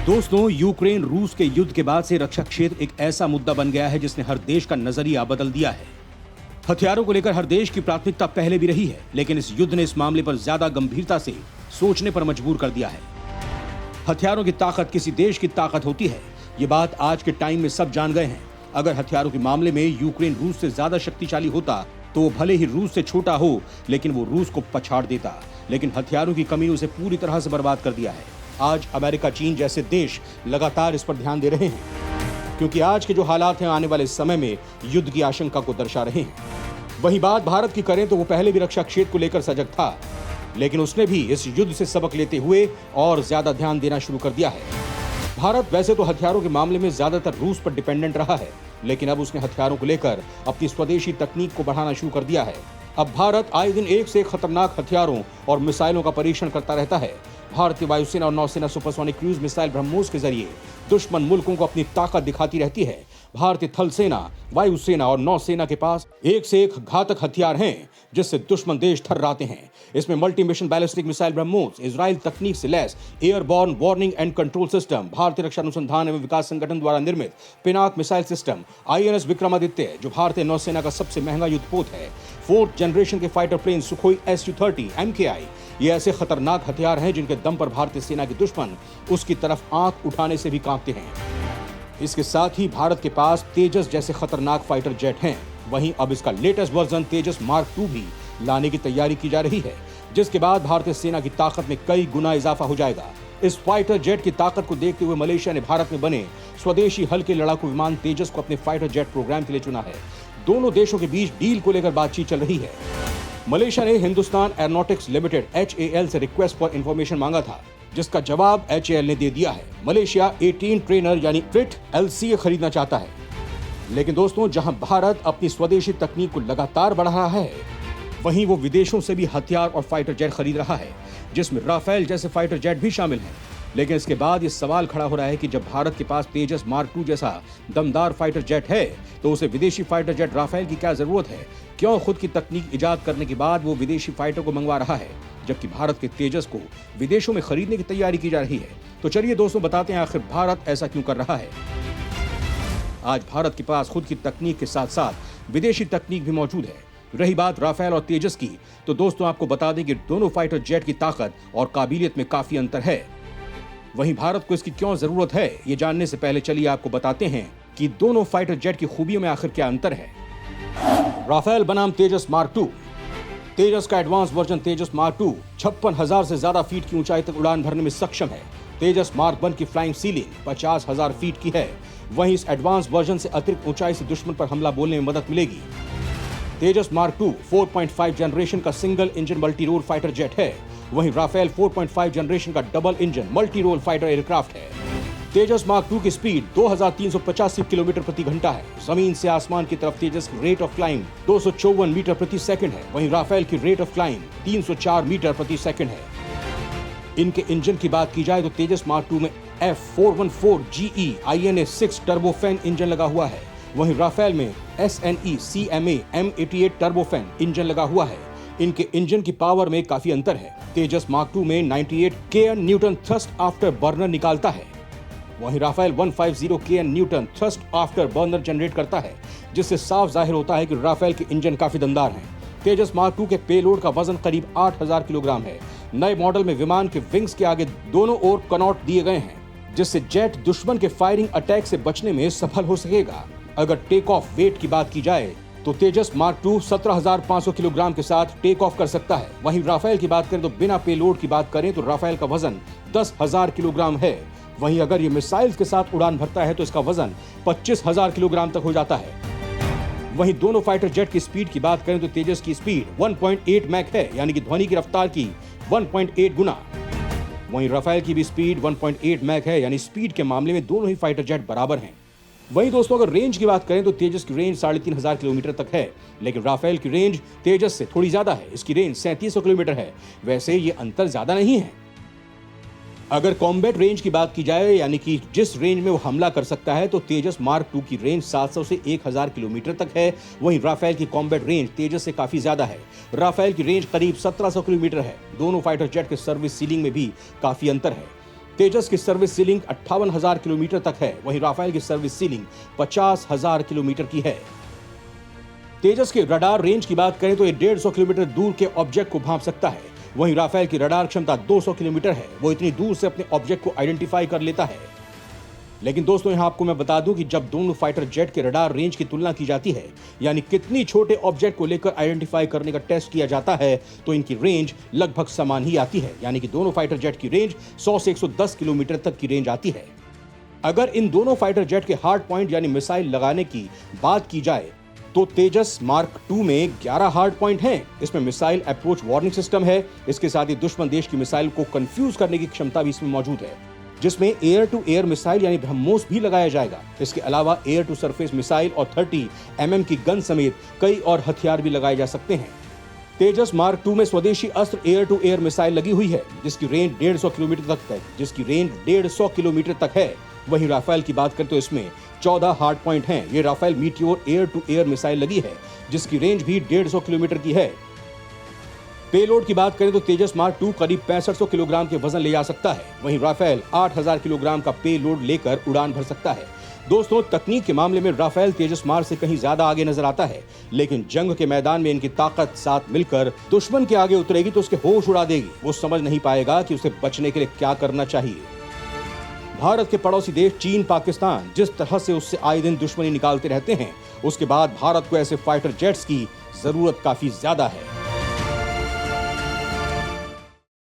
दोस्तों, यूक्रेन रूस के युद्ध के बाद से रक्षा क्षेत्र एक ऐसा मुद्दा बन गया है जिसने हर देश का नजरिया बदल दिया है। हथियारों को लेकर हर देश की प्राथमिकता पहले भी रही है, लेकिन इस युद्ध ने इस मामले पर ज्यादा गंभीरता से सोचने पर मजबूर कर दिया है। हथियारों की ताकत किसी देश की ताकत होती है, ये बात आज के टाइम में सब जान गए हैं। अगर हथियारों के मामले में यूक्रेन रूस से ज्यादा शक्तिशाली होता तो वो भले ही रूस से छोटा हो, लेकिन वो रूस को पछाड़ देता। लेकिन हथियारों की कमी ने उसे पूरी तरह से बर्बाद कर दिया है। आज अमेरिका, चीन जैसे देश लगातार इस पर ध्यान दे रहे हैं, क्योंकि आज के जो हालात हैं आने वाले समय में युद्ध की आशंका को दर्शा रहे हैं। वहीं बात भारत की करें तो वो पहले भी रक्षा क्षेत्र को लेकर सजग था, लेकिन उसने भी इस युद्ध से सबक लेते हुए और ज्यादा ध्यान देना शुरू कर दिया है। भारत वैसे तो हथियारों के मामले में ज्यादातर रूस पर डिपेंडेंट रहा है, लेकिन अब उसने हथियारों को लेकर अपनी स्वदेशी तकनीक को बढ़ाना शुरू कर दिया है। अब भारत आए दिन एक से एक खतरनाक हथियारों और मिसाइलों का परीक्षण करता रहता है। भारतीय वायुसेना और नौसेना सुपरसोनिक क्रूज मिसाइल ब्रह्मोस के जरिए दुश्मन मुल्कों को अपनी ताकत दिखाती रहती है। भारतीय थल सेना, वायुसेना और नौसेना के पास एक से एक घातक हथियार हैं, जिससे दुश्मन देश थर्राते हैं। इसमें multi mission ballistic missile BrahMos, Israel तकनीक से लैस airborne warning and control system, भारतीय रक्षा अनुसंधान एवं विकास संगठन द्वारा निर्मित Pinaka missile system, INS Vikramaditya जो भारतीय नौसेना का सबसे महंगा युद्धपोत है, 4th जनरेशन के fighter plane Sukhoi Su-30 MKI, ये ऐसे खतरनाक हथियार हैं जिनके दम पर भारतीय सेना के दुश्मन उसकी तरफ आंख उठाने से भी कांपते हैं। इसके साथ ही भारत के पास तेजस जैसे खतरनाक फाइटर जेट हैं। वहीं अब इसका लेटेस्ट वर्जन तेजस मार्क 2 भी लाने की तैयारी की जा रही है, जिसके बाद भारतीय सेना की ताकत में कई गुना इजाफा हो जाएगा। इस फाइटर जेट की ताकत को देखते हुए मलेशिया ने भारत में बने स्वदेशी हल्के लड़ाकू विमान तेजस को अपने फाइटर जेट प्रोग्राम के लिए चुना है। दोनों देशों के बीच डील को लेकर बातचीत चल रही है। मलेशिया ने हिंदुस्तान एरोनॉटिक्स लिमिटेड HAL से रिक्वेस्ट फॉर इंफॉर्मेशन मांगा था, जिसका जवाब HAL ने दे दिया है। मलेशिया 18 ट्रेनर यानी फ्रिट LCA खरीदना चाहता है। लेकिन दोस्तों, जहां भारत अपनी स्वदेशी तकनीक को लगातार बढ़ा रहा है, वहीं वो विदेशों से भी हथियार और फाइटर जेट खरीद रहा है, जिसमें राफेल जैसे फाइटर जेट भी शामिल हैं। लेकिन इसके बाद ये सवाल खड़ा हो रहा है कि जब भारत के पास तेजस मार्क 2 जैसा दमदार फाइटर जेट है, तो उसे विदेशी फाइटर जेट राफेल की क्या जरूरत है? क्यों खुद की तकनीक इजाद करने के बाद वो विदेशी फाइटर को मंगवा रहा है, जबकि भारत के तेजस को विदेशों में खरीदने की तैयारी की जा रही है? तो चलिए दोस्तों, बताते हैं आखिर भारत ऐसा क्यों कर रहा है। आज भारत के पास खुद की तकनीक के साथ साथ विदेशी तकनीक भी मौजूद है। रही बात राफेल और तेजस की, तो दोस्तों आपको बता दें कि दोनों फाइटर जेट की ताकत और काबिलियत में काफी अंतर है। वहीं भारत को इसकी क्यों जरूरत है, ये जानने से पहले चलिए आपको बताते हैं कि दोनों फाइटर जेट की खूबियों में आखिर क्या अंतर है। राफेल बनाम तेजस मार्क 2। तेजस का एडवांस वर्जन तेजस मार्क 2 56,000 से ज्यादा फीट की ऊंचाई तक उड़ान भरने में सक्षम है। तेजस मार्क 1 की फ्लाइंग सीलिंग 50,000 फीट की है। वहीं इस एडवांस वर्जन से अतिरिक्त ऊंचाई से दुश्मन पर हमला बोलने में मदद मिलेगी। तेजस मार्क 2 4.5 जनरेशन का single engine multi role fighter jet है। वहीं राफेल 4.5 जनरेशन का double engine multi role fighter aircraft है। तेजस मार्क 2 की स्पीड 2385 किलोमीटर प्रति घंटा है। जमीन से आसमान की तरफ तेजस की रेट ऑफ क्लाइंब 254 मीटर प्रति सेकंड है। वहीं राफेल की रेट ऑफ क्लाइंब 304 मीटर प्रति सेकंड है। इनके इंजन की बात की जाए तो तेजस मार्क 2 में F414GE INA 6 टर्बोफैन इंजन लगा हुआ है। वहीं राफेल में SNE CMA M88 turbofan engine लगा हुआ है। इनके इंजन की पावर में काफी अंतर है। तेजस मार्क 2 में 98 kN newton thrust afterburner निकालता है। वहीं Rafale 150 kN newton thrust afterburner generate करता है, जिससे साफ जाहिर होता है कि राफेल के इंजन काफी दमदार हैं। तेजस मार्क 2 के पेलोड का वजन करीब 8,000 किलोग्राम है। नए मॉडल में विमान के विंग्स के आगे दोनों ओर कनॉट दिए गए हैं, जिससे जेट दुश्मन के फायरिंग अटैक से बचने में सफल हो सकेगा। अगर टेक ऑफ वेट की बात की जाए तो तेजस मार्क 2 17,500 किलोग्राम के साथ टेक ऑफ कर सकता है। वहीं राफेल की बात करें तो बिना पेलोड की बात करें तो राफेल का वजन 10,000 किलोग्राम है। वहीं अगर ये मिसाइल्स के साथ उड़ान भरता है तो इसका वजन 25,000 किलोग्राम तक हो जाता है। वहीं दोनों फाइटर जेट की स्पीड की बात करें तो तेजस की स्पीड 1.8 मैक है, यानी कि ध्वनि की रफ्तार की 1.8 गुना। वहीं राफेल की भी स्पीड 1.8 मैक है, यानी स्पीड के मामले में दोनों ही फाइटर जेट बराबर हैं। वहीं दोस्तों अगर रेंज की बात करें तो तेजस की रेंज 3,500 किलोमीटर तक है, लेकिन राफेल की रेंज तेजस से थोड़ी ज्यादा है। इसकी रेंज 3,700 किलोमीटर है। वैसे ये अंतर ज्यादा नहीं है। अगर कॉम्बैट रेंज की बात की जाए, यानी कि जिस रेंज में वो हमला कर सकता है, तो तेजस मार्क 2 की रेंज 700 से 1000 किलोमीटर तक है। वहीं राफेल की कॉम्बैट रेंज तेजस से काफी ज्यादा है। राफेल की रेंज करीब 1700 किलोमीटर है। दोनों फाइटर जेट के सर्विस सीलिंग में भी काफी अंतर है। तेजस की सर्विस सीलिंग 58,000 किलोमीटर तक है, वहीं राफेल की सर्विस सीलिंग 50,000 किलोमीटर की है। तेजस के रडार रेंज की बात करें तो ये 150 किलोमीटर दूर के ऑब्जेक्ट को भांप सकता है, वहीं राफेल की रडार क्षमता 200 किलोमीटर है, वो इतनी दूर से अपने ऑब्जेक्ट को आइडेंटिफाई कर लेता है। लेकिन दोस्तों यहां आपको मैं बता दूं कि जब दोनों फाइटर जेट के रडार रेंज की तुलना की जाती है, यानी कितनी छोटे ऑब्जेक्ट को लेकर आइडेंटिफाई करने का टेस्ट किया जाता है, तो इनकी रेंज लगभग समान ही आती है, यानी कि दोनों फाइटर जेट की रेंज 100 से 110 किलोमीटर तक की रेंज आती है। अगर इन दोनों फाइटर जेट के हार्ड पॉइंट यानी मिसाइल लगाने की बात की जाए तो तेजस मार्क 2 में 11 हार्ड पॉइंट हैं। इसमें मिसाइल अप्रोच वार्निंग सिस्टम है, इसके साथ ही दुश्मन देश की मिसाइल को कंफ्यूज करने की क्षमता भी इसमें मौजूद है, जिसमें एयर टू एयर मिसाइल यानी ब्रह्मोस भी लगाया जाएगा। इसके अलावा एयर टू सरफेस मिसाइल और 30 mm की गन समेत कई और हथियार भी लगाए जा सकते हैं। तेजस मार्क 2 में स्वदेशी अस्त्र एयर टू एयर मिसाइल लगी हुई है, जिसकी रेंज 150 किलोमीटर तक है। वहीं राफेल की बात करें तो इसमें 14 हार्ड पॉइंट हैं। ये Rafale meteor air to air missile लगी है, जिसकी रेंज भी 150 किलोमीटर की है। पेलोड की बात करें तो तेजस मार्क 2 करीब 6500 किलोग्राम के वजन ले जा सकता है, वहीं राफेल 8000 किलोग्राम का पेलोड लेकर उड़ान भर सकता है। दोस्तों तकनीक के मामले में राफेल तेजस मार्क से कहीं ज्यादा आगे नजर आता है, लेकिन जंग के मैदान में इनकी ताकत साथ मिलकर दुश्मन के आगे उतरेगी तो उसके होश उड़ा देगी। वो समझ नहीं पाएगा कि उसे बचने के लिए क्या करना चाहिए। भारत के पड़ोसी देश चीन, पाकिस्तान जिस तरह से उससे आए दिन दुश्मनी निकालते रहते हैं, उसके बाद भारत को ऐसे फाइटर जेट्स की जरूरत काफी ज्यादा है।